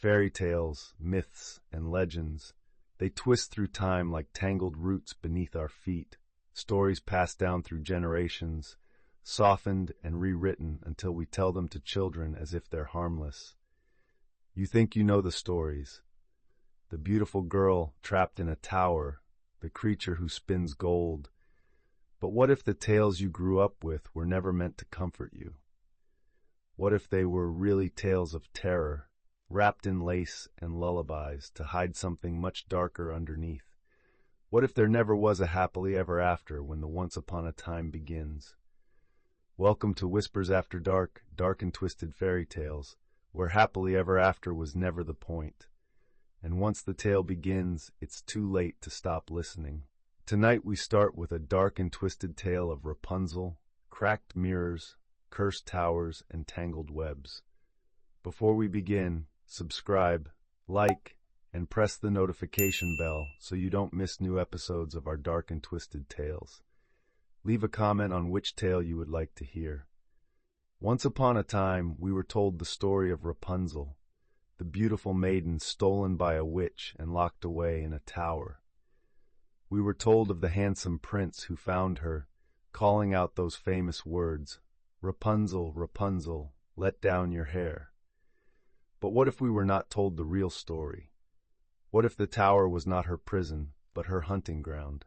Fairy tales, myths, and legends. They twist through time like tangled roots beneath our feet, stories passed down through generations, softened and rewritten until we tell them to children as if they're harmless. You think you know the stories. The beautiful girl trapped in a tower, the creature who spins gold. But what if the tales you grew up with were never meant to comfort you? What if they were really tales of terror, wrapped in lace and lullabies to hide something much darker underneath? What if there never was a happily ever after when the once upon a time begins? Welcome to Whispers After Dark, dark and twisted fairy tales, where happily ever after was never the point. And once the tale begins, it's too late to stop listening. Tonight we start with a dark and twisted tale of Rapunzel, cracked mirrors, cursed towers, and tangled webs. Before we begin, subscribe, like, and press the notification bell so you don't miss new episodes of our dark and twisted tales. Leave a comment on which tale you would like to hear. Once upon a time, we were told the story of Rapunzel, the beautiful maiden stolen by a witch and locked away in a tower. We were told of the handsome prince who found her, calling out those famous words, "Rapunzel, Rapunzel, let down your hair." But what if we were not told the real story? What if the tower was not her prison, but her hunting ground?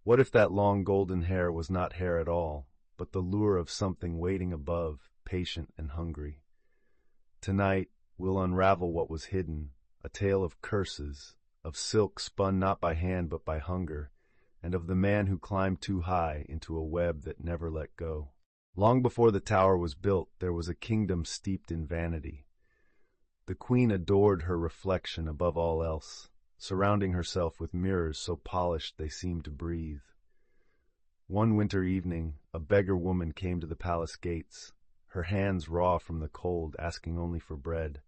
What if that long golden hair was not hair at all, but the lure of something waiting above, patient and hungry? Tonight, we'll unravel what was hidden, a tale of curses, of silk spun not by hand but by hunger, and of the man who climbed too high into a web that never let go. Long before the tower was built, there was a kingdom steeped in vanity. The queen adored her reflection above all else, surrounding herself with mirrors so polished they seemed to breathe. One winter evening, a beggar woman came to the palace gates, her hands raw from the cold, asking only for bread.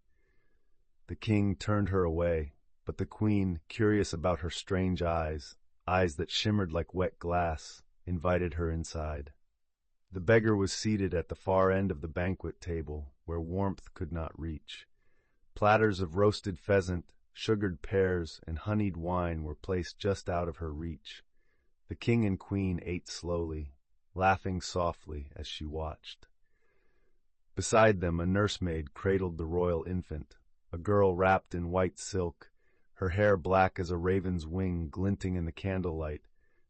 The king turned her away, but the queen, curious about her strange eyes that shimmered like wet glass, invited her inside. The beggar was seated at the far end of the banquet table, where warmth could not reach. Platters of roasted pheasant, sugared pears, and honeyed wine were placed just out of her reach. The king and queen ate slowly, laughing softly as she watched. Beside them, a nursemaid cradled the royal infant, a girl wrapped in white silk, her hair black as a raven's wing glinting in the candlelight,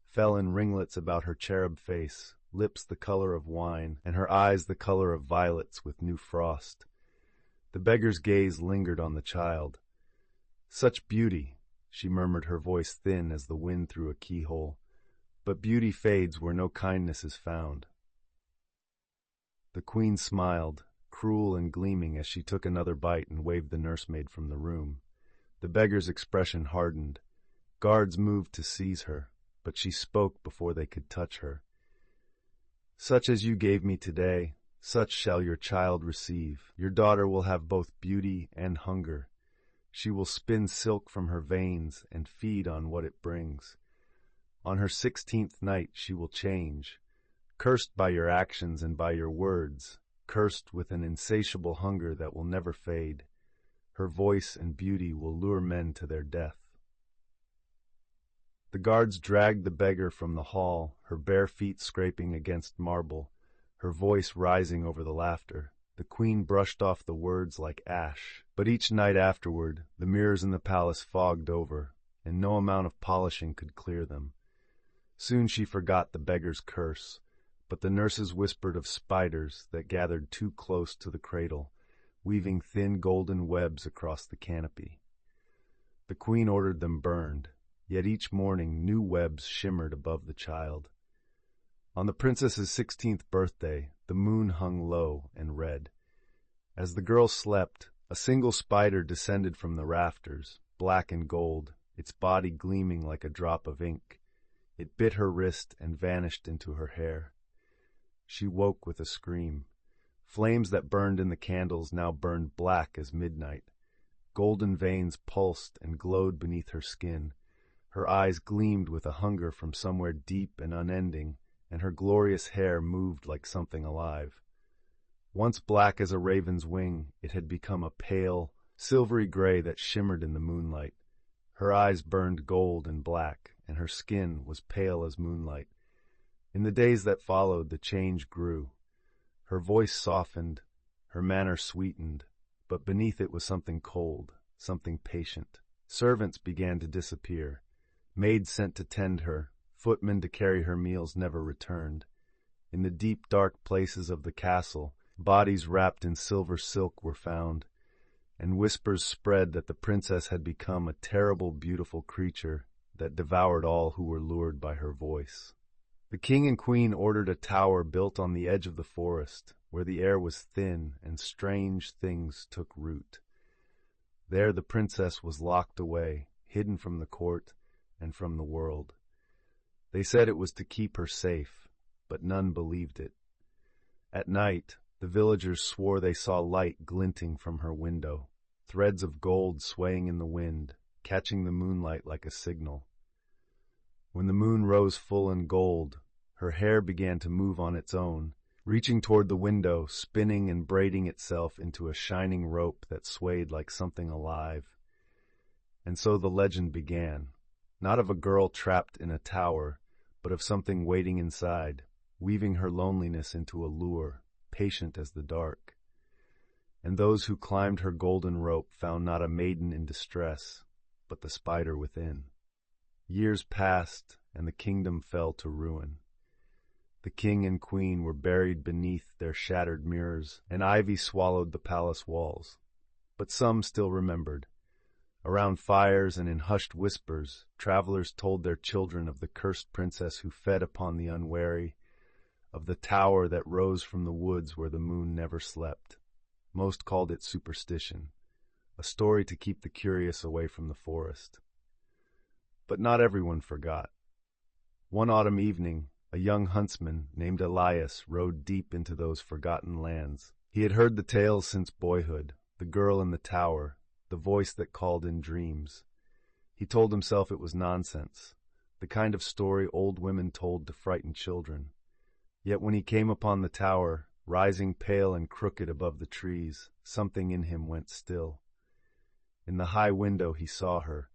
fell in ringlets about her cherub face, lips the color of wine, and her eyes the color of violets with new frost. The beggar's gaze lingered on the child. "Such beauty," she murmured, her voice thin as the wind through a keyhole. "But beauty fades where no kindness is found." The queen smiled, cruel and gleaming, as she took another bite and waved the nursemaid from the room. The beggar's expression hardened. Guards moved to seize her, but she spoke before they could touch her. "Such as you gave me today, such shall your child receive. Your daughter will have both beauty and hunger. She will spin silk from her veins and feed on what it brings. On her 16th night she will change, cursed by your actions and by your words, cursed with an insatiable hunger that will never fade. Her voice and beauty will lure men to their death." The guards dragged the beggar from the hall, her bare feet scraping against marble, her voice rising over the laughter. The queen brushed off the words like ash. But each night afterward, the mirrors in the palace fogged over, and no amount of polishing could clear them. Soon she forgot the beggar's curse, but the nurses whispered of spiders that gathered too close to the cradle, weaving thin golden webs across the canopy. The queen ordered them burned, yet each morning new webs shimmered above the child. On the princess's 16th birthday, the moon hung low and red. As the girl slept, a single spider descended from the rafters, black and gold, its body gleaming like a drop of ink. It bit her wrist and vanished into her hair. She woke with a scream. Flames that burned in the candles now burned black as midnight. Golden veins pulsed and glowed beneath her skin. Her eyes gleamed with a hunger from somewhere deep and unending, and her glorious hair moved like something alive. Once black as a raven's wing, it had become a pale, silvery gray that shimmered in the moonlight. Her eyes burned gold and black, and her skin was pale as moonlight. In the days that followed, the change grew. Her voice softened, her manner sweetened, but beneath it was something cold, something patient. Servants began to disappear. Maids sent to tend her, footmen to carry her meals never returned. In the deep, dark places of the castle, bodies wrapped in silver silk were found, and whispers spread that the princess had become a terrible, beautiful creature that devoured all who were lured by her voice. The king and queen ordered a tower built on the edge of the forest, where the air was thin and strange things took root. There the princess was locked away, hidden from the court and from the world. They said it was to keep her safe, but none believed it. At night, the villagers swore they saw light glinting from her window, threads of gold swaying in the wind, catching the moonlight like a signal. When the moon rose full in gold, her hair began to move on its own, reaching toward the window, spinning and braiding itself into a shining rope that swayed like something alive. And so the legend began, not of a girl trapped in a tower, but of something waiting inside, weaving her loneliness into a lure, patient as the dark. And those who climbed her golden rope found not a maiden in distress, but the spider within. Years passed, and the kingdom fell to ruin. The king and queen were buried beneath their shattered mirrors, and ivy swallowed the palace walls. But some still remembered. Around fires and in hushed whispers, travelers told their children of the cursed princess who fed upon the unwary, of the tower that rose from the woods where the moon never slept. Most called it superstition, a story to keep the curious away from the forest. But not everyone forgot. One autumn evening, a young huntsman named Elias rode deep into those forgotten lands. He had heard the tales since boyhood, the girl in the tower, the voice that called in dreams. He told himself it was nonsense, the kind of story old women told to frighten children. Yet when he came upon the tower, rising pale and crooked above the trees, something in him went still. In the high window he saw her,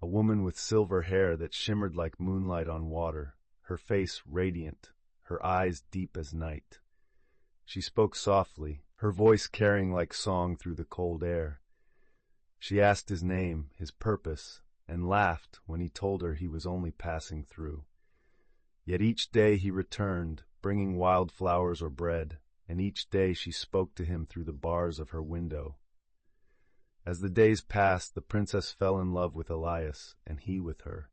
a woman with silver hair that shimmered like moonlight on water, her face radiant, her eyes deep as night. She spoke softly, her voice carrying like song through the cold air. She asked his name, his purpose, and laughed when he told her he was only passing through. Yet each day he returned, bringing wild flowers or bread, and each day she spoke to him through the bars of her window. As the days passed, the princess fell in love with Elias, and he with her.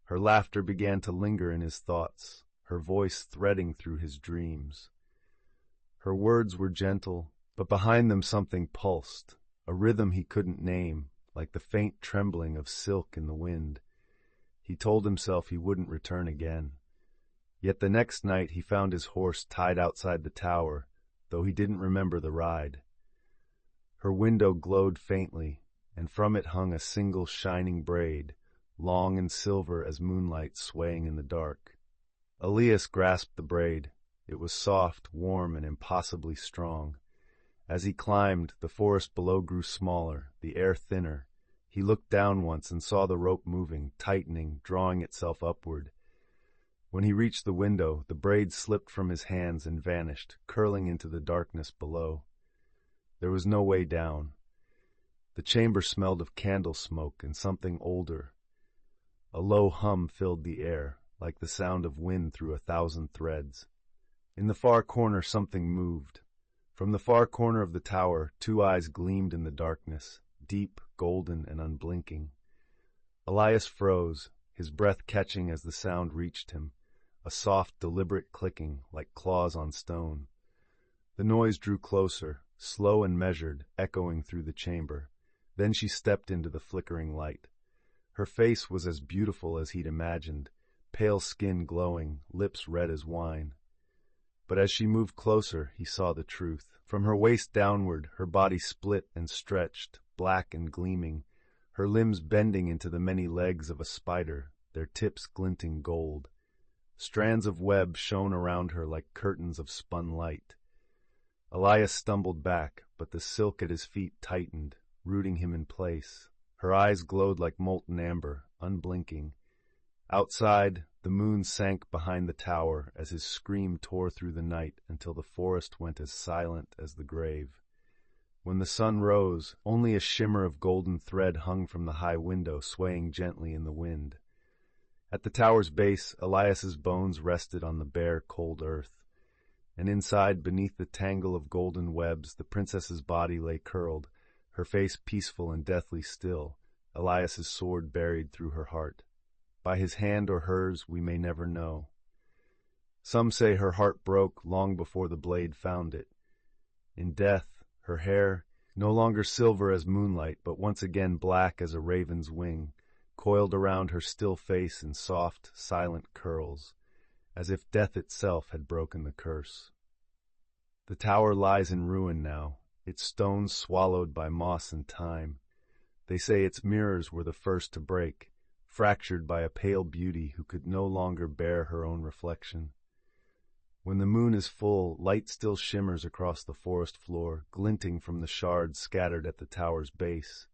Her laughter began to linger in his thoughts, her voice threading through his dreams. Her words were gentle, but behind them something pulsed, a rhythm he couldn't name, like the faint trembling of silk in the wind. He told himself he wouldn't return again. Yet the next night he found his horse tied outside the tower, though he didn't remember the ride. Her window glowed faintly, and from it hung a single shining braid, long and silver as moonlight swaying in the dark. Elias grasped the braid. It was soft, warm, and impossibly strong. As he climbed, the forest below grew smaller, the air thinner. He looked down once and saw the rope moving, tightening, drawing itself upward. When he reached the window, the braid slipped from his hands and vanished, curling into the darkness below. There was no way down. The chamber smelled of candle smoke and something older. A low hum filled the air, like the sound of wind through 1,000 threads. In the far corner something moved. From the far corner of the tower, 2 eyes gleamed in the darkness, deep, golden, and unblinking. Elias froze, his breath catching as the sound reached him, a soft, deliberate clicking, like claws on stone. The noise drew closer, slow and measured, echoing through the chamber. Then she stepped into the flickering light. Her face was as beautiful as he'd imagined, pale skin glowing, lips red as wine. But as she moved closer, he saw the truth. From her waist downward, her body split and stretched, black and gleaming, her limbs bending into the many legs of a spider, their tips glinting gold. Strands of web shone around her like curtains of spun light. Elias stumbled back, but the silk at his feet tightened, rooting him in place. Her eyes glowed like molten amber, unblinking. Outside, the moon sank behind the tower as his scream tore through the night until the forest went as silent as the grave. When the sun rose, only a shimmer of golden thread hung from the high window, swaying gently in the wind. At the tower's base, Elias's bones rested on the bare, cold earth, and inside, beneath the tangle of golden webs, the princess's body lay curled, her face peaceful and deathly still, Elias's sword buried through her heart. By his hand or hers, we may never know. Some say her heart broke long before the blade found it. In death, her hair, no longer silver as moonlight, but once again black as a raven's wing, coiled around her still face in soft, silent curls, as if death itself had broken the curse. The tower lies in ruin now, its stones swallowed by moss and time. They say its mirrors were the first to break, fractured by a pale beauty who could no longer bear her own reflection. When the moon is full, light still shimmers across the forest floor, glinting from the shards scattered at the tower's base,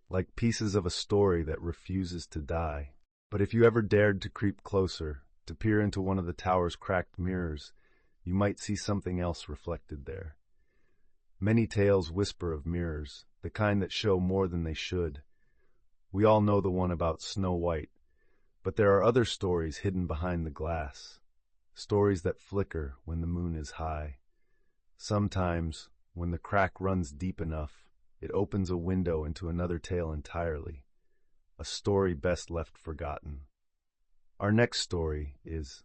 like pieces of a story that refuses to die. But if you ever dared to creep closer, to peer into one of the tower's cracked mirrors, you might see something else reflected there. Many tales whisper of mirrors, the kind that show more than they should. We all know the one about Snow White, but there are other stories hidden behind the glass, stories that flicker when the moon is high. Sometimes, when the crack runs deep enough, it opens a window into another tale entirely, a story best left forgotten. Our next story is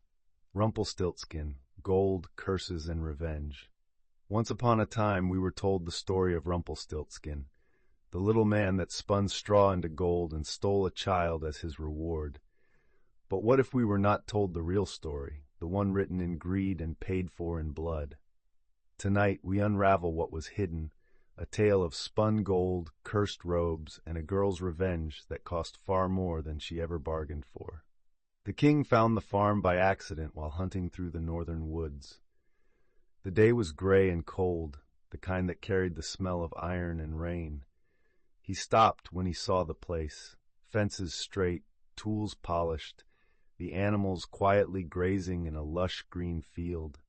Rumpelstiltskin, Gold, Curses, and Revenge. Once upon a time we were told the story of Rumpelstiltskin, the little man that spun straw into gold and stole a child as his reward. But what if we were not told the real story, the one written in greed and paid for in blood? Tonight we unravel what was hidden, a tale of spun gold, cursed robes, and a girl's revenge that cost far more than she ever bargained for. The king found the farm by accident while hunting through the northern woods. The day was gray and cold, the kind that carried the smell of iron and rain. He stopped when he saw the place, fences straight, tools polished, the animals quietly grazing in a lush green field.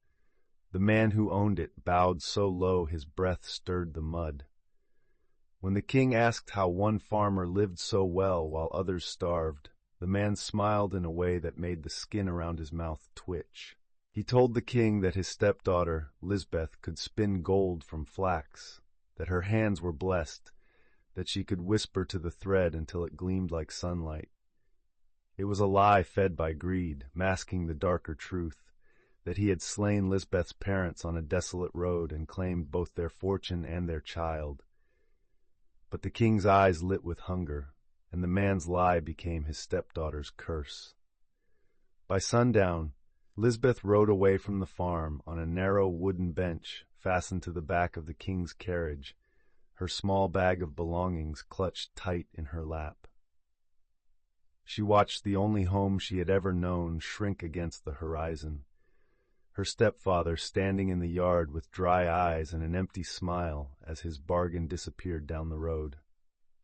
The man who owned it bowed so low his breath stirred the mud. When the king asked how one farmer lived so well while others starved, the man smiled in a way that made the skin around his mouth twitch. He told the king that his stepdaughter, Lisbeth, could spin gold from flax, that her hands were blessed, that she could whisper to the thread until it gleamed like sunlight. It was a lie fed by greed, masking the darker truth, that he had slain Lisbeth's parents on a desolate road and claimed both their fortune and their child. But the king's eyes lit with hunger, and the man's lie became his stepdaughter's curse. By sundown, Lisbeth rode away from the farm on a narrow wooden bench fastened to the back of the king's carriage, her small bag of belongings clutched tight in her lap. She watched the only home she had ever known shrink against the horizon, her stepfather standing in the yard with dry eyes and an empty smile as his bargain disappeared down the road.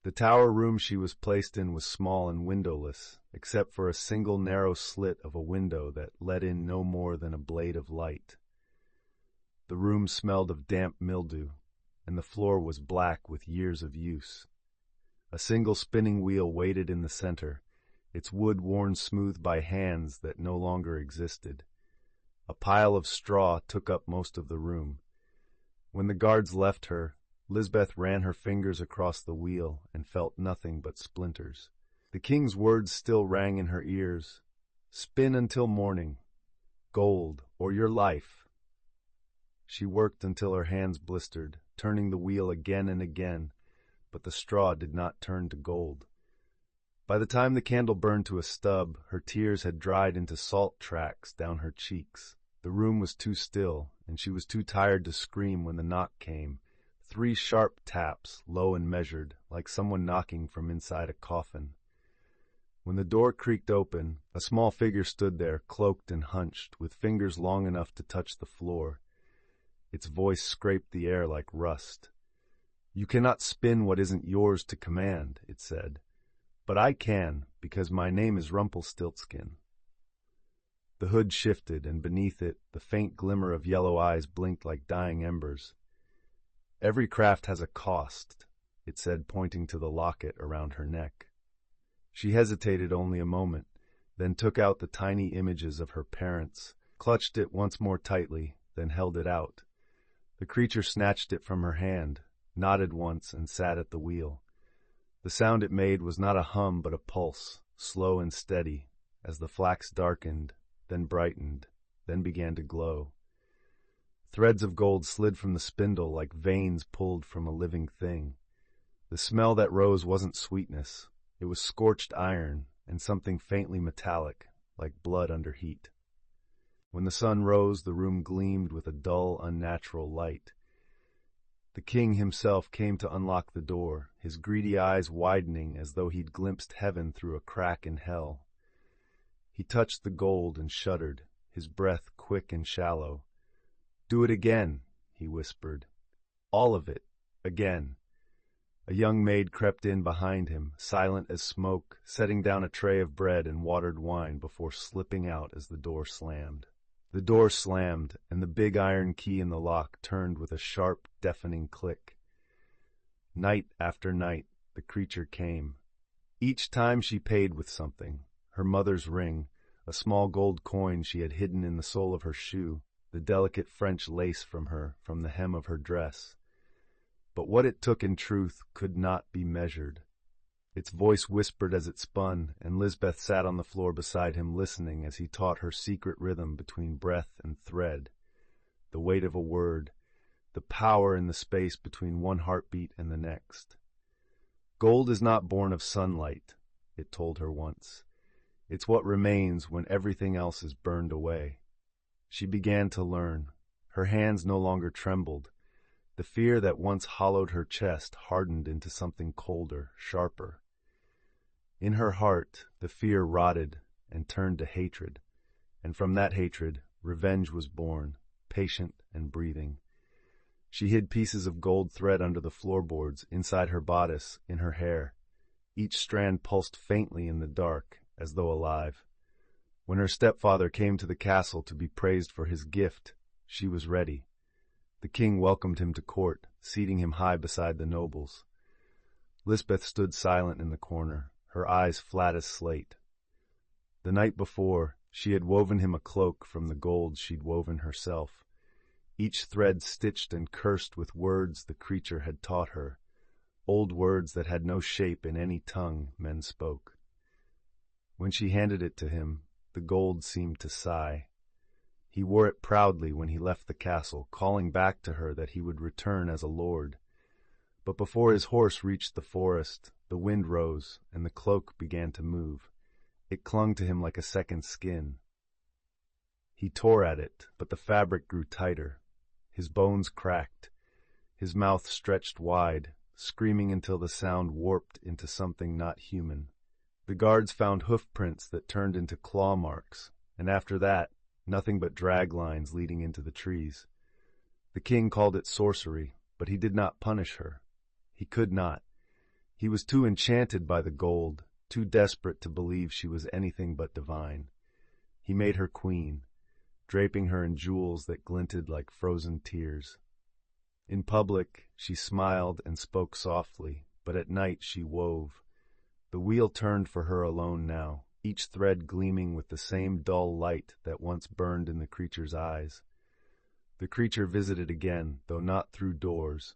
The tower room she was placed in was small and windowless, except for a single narrow slit of a window that let in no more than a blade of light. The room smelled of damp mildew, and the floor was black with years of use. A single spinning wheel waited in the center, its wood worn smooth by hands that no longer existed. A pile of straw took up most of the room. When the guards left her, Lisbeth ran her fingers across the wheel and felt nothing but splinters. The king's words still rang in her ears. "Spin until morning. Gold, or your life." She worked until her hands blistered, turning the wheel again and again, but the straw did not turn to gold. By the time the candle burned to a stub, her tears had dried into salt tracks down her cheeks. The room was too still, and she was too tired to scream when the knock came. 3 sharp taps, low and measured, like someone knocking from inside a coffin. When the door creaked open, a small figure stood there, cloaked and hunched, with fingers long enough to touch the floor. Its voice scraped the air like rust. You cannot spin what isn't yours to command, it said. But I can, because my name is Rumpelstiltskin. The hood shifted, and beneath it, the faint glimmer of yellow eyes blinked like dying embers. Every craft has a cost, it said, pointing to the locket around her neck. She hesitated only a moment, then took out the tiny images of her parents, clutched it once more tightly, then held it out. The creature snatched it from her hand, nodded once, and sat at the wheel. The sound it made was not a hum but a pulse, slow and steady, as the flax darkened, then brightened, then began to glow. Threads of gold slid from the spindle like veins pulled from a living thing. The smell that rose wasn't sweetness. It was scorched iron and something faintly metallic, like blood under heat. When the sun rose, the room gleamed with a dull, unnatural light. The king himself came to unlock the door, his greedy eyes widening as though he'd glimpsed heaven through a crack in hell. He touched the gold and shuddered, his breath quick and shallow. "Do it again," he whispered. "All of it, again." A young maid crept in behind him, silent as smoke, setting down a tray of bread and watered wine before slipping out as the door slammed. The door slammed, and the big iron key in the lock turned with a sharp, deafening click. Night after night, the creature came. Each time she paid with something, her mother's ring, a small gold coin she had hidden in the sole of her shoe, the delicate French lace from the hem of her dress. But what it took in truth could not be measured. Its voice whispered as it spun, and Lisbeth sat on the floor beside him listening as he taught her secret rhythm between breath and thread, the weight of a word, the power in the space between one heartbeat and the next. "Gold is not born of sunlight," it told her once. "It's what remains when everything else is burned away." She began to learn. Her hands no longer trembled. The fear that once hollowed her chest hardened into something colder, sharper. In her heart, the fear rotted and turned to hatred, and from that hatred, revenge was born, patient and breathing. She hid pieces of gold thread under the floorboards, inside her bodice, in her hair. Each strand pulsed faintly in the dark, as though alive. When her stepfather came to the castle to be praised for his gift, she was ready. The king welcomed him to court, seating him high beside the nobles. Lisbeth stood silent in the corner, her eyes flat as slate. The night before, she had woven him a cloak from the gold she'd woven herself, each thread stitched and cursed with words the creature had taught her, old words that had no shape in any tongue men spoke. When she handed it to him, the gold seemed to sigh. He wore it proudly when he left the castle, calling back to her that he would return as a lord. But before his horse reached the forest, the wind rose, and the cloak began to move. It clung to him like a second skin. He tore at it, but the fabric grew tighter. His bones cracked. His mouth stretched wide, screaming until the sound warped into something not human. The guards found hoof prints that turned into claw marks, and after that, nothing but drag lines leading into the trees. The king called it sorcery, but he did not punish her. He could not. He was too enchanted by the gold, too desperate to believe she was anything but divine. He made her queen, draping her in jewels that glinted like frozen tears. In public, she smiled and spoke softly, but at night she wove. The wheel turned for her alone now, each thread gleaming with the same dull light that once burned in the creature's eyes. The creature visited again, though not through doors.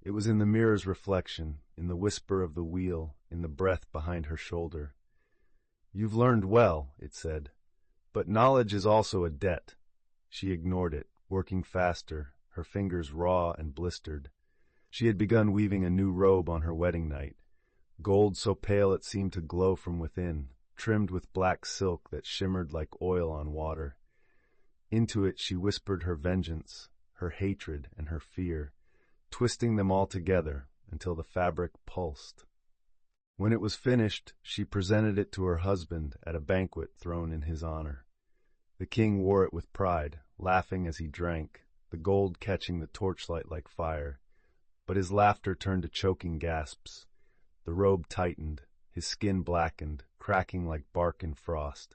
It was in the mirror's reflection, in the whisper of the wheel, in the breath behind her shoulder. "You've learned well," it said, "but knowledge is also a debt." She ignored it, working faster, her fingers raw and blistered. She had begun weaving a new robe on her wedding night, gold so pale it seemed to glow from within, trimmed with black silk that shimmered like oil on water. Into it she whispered her vengeance, her hatred, and her fear, twisting them all together until the fabric pulsed. When it was finished, she presented it to her husband at a banquet thrown in his honor. The king wore it with pride, laughing as he drank, the gold catching the torchlight like fire. but his laughter turned to choking gasps. The robe tightened, his skin blackened, cracking like bark in frost.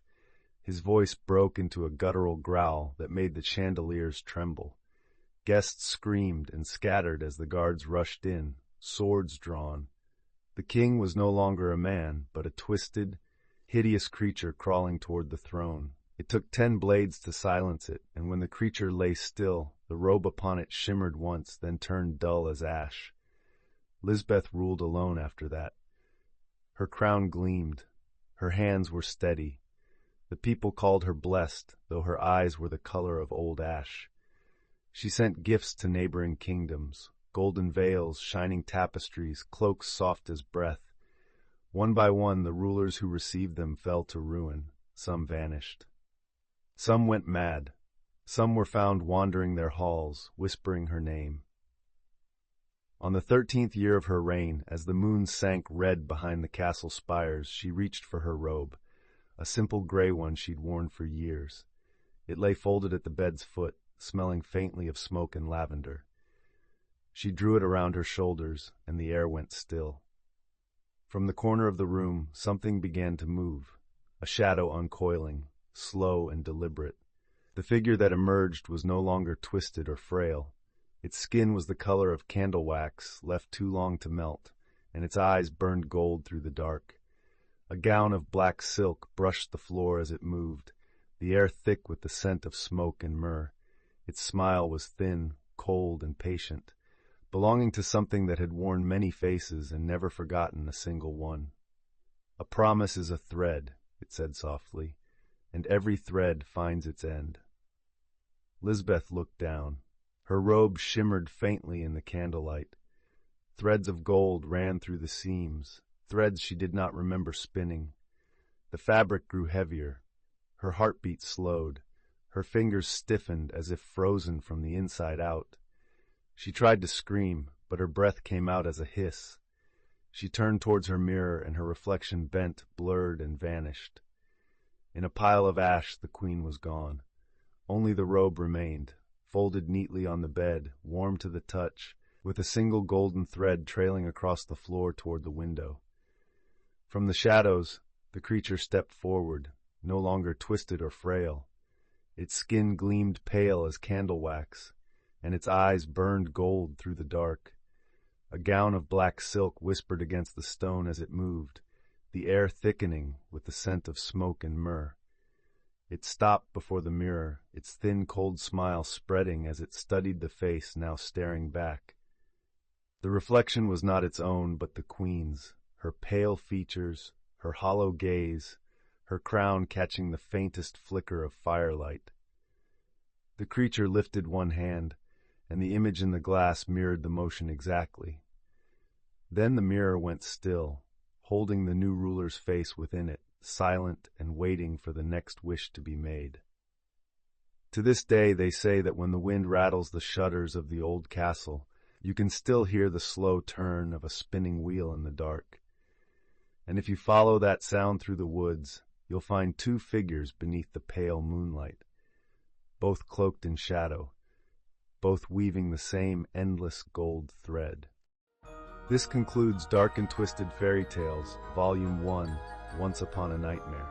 His voice broke into a guttural growl that made the chandeliers tremble. Guests screamed and scattered as the guards rushed in, swords drawn. The king was no longer a man, but a twisted, hideous creature crawling toward the throne. It took 10 blades to silence it, and when the creature lay still, the robe upon it shimmered once, then turned dull as ash. Lisbeth ruled alone after that. Her crown gleamed. Her hands were steady. The people called her blessed, though her eyes were the color of old ash. She sent gifts to neighboring kingdoms, golden veils, shining tapestries, cloaks soft as breath. One by one, the rulers who received them fell to ruin. Some vanished. Some went mad. Some were found wandering their halls, whispering her name. On the 13th year of her reign, as the moon sank red behind the castle spires, she reached for her robe, a simple gray one she'd worn for years. It lay folded at the bed's foot, smelling faintly of smoke and lavender. She drew it around her shoulders, and the air went still. From the corner of the room, something began to move, a shadow uncoiling, slow and deliberate. The figure that emerged was no longer twisted or frail. Its skin was the color of candle wax left too long to melt, and its eyes burned gold through the dark. A gown of black silk brushed the floor as it moved, the air thick with the scent of smoke and myrrh. Its smile was thin, cold, and patient, belonging to something that had worn many faces and never forgotten a single one. "A promise is a thread," it said softly, "and every thread finds its end." Lisbeth looked down. Her robe shimmered faintly in the candlelight. Threads of gold ran through the seams, threads she did not remember spinning. The fabric grew heavier. Her heartbeat slowed. Her fingers stiffened as if frozen from the inside out. She tried to scream, but her breath came out as a hiss. She turned towards her mirror, and her reflection bent, blurred, and vanished. In a pile of ash, the queen was gone. Only the robe remained, folded neatly on the bed, warm to the touch, with a single golden thread trailing across the floor toward the window. From the shadows, the creature stepped forward, no longer twisted or frail. Its skin gleamed pale as candle wax, and its eyes burned gold through the dark. A gown of black silk whispered against the stone as it moved, the air thickening with the scent of smoke and myrrh. It stopped before the mirror, its thin, cold smile spreading as it studied the face now staring back. The reflection was not its own, but the queen's, her pale features, her hollow gaze, her crown catching the faintest flicker of firelight. The creature lifted one hand, and the image in the glass mirrored the motion exactly. Then the mirror went still, holding the new ruler's face within it, silent and waiting for the next wish to be made. To this day they say that when the wind rattles the shutters of the old castle, you can still hear the slow turn of a spinning wheel in the dark. And if you follow that sound through the woods, you'll find 2 figures beneath the pale moonlight, both cloaked in shadow, both weaving the same endless gold thread. This concludes Dark and Twisted Fairy Tales, Volume 1, Once Upon a Nightmare.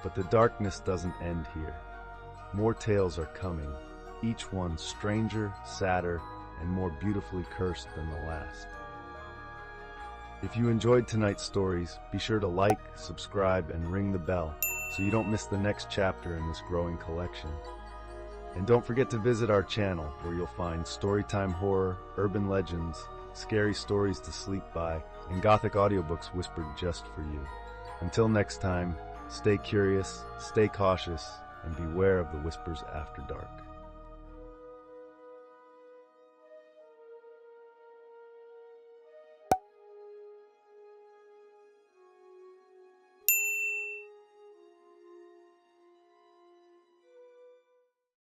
But the darkness doesn't end here. More tales are coming, each one stranger, sadder, and more beautifully cursed than the last. If you enjoyed tonight's stories, be sure to like, subscribe, and ring the bell so you don't miss the next chapter in this growing collection. And don't forget to visit our channel, where you'll find storytime horror, urban legends, scary stories to sleep by, and Gothic audiobooks whispered just for you. Until next time, stay curious, stay cautious, and beware of the whispers after dark.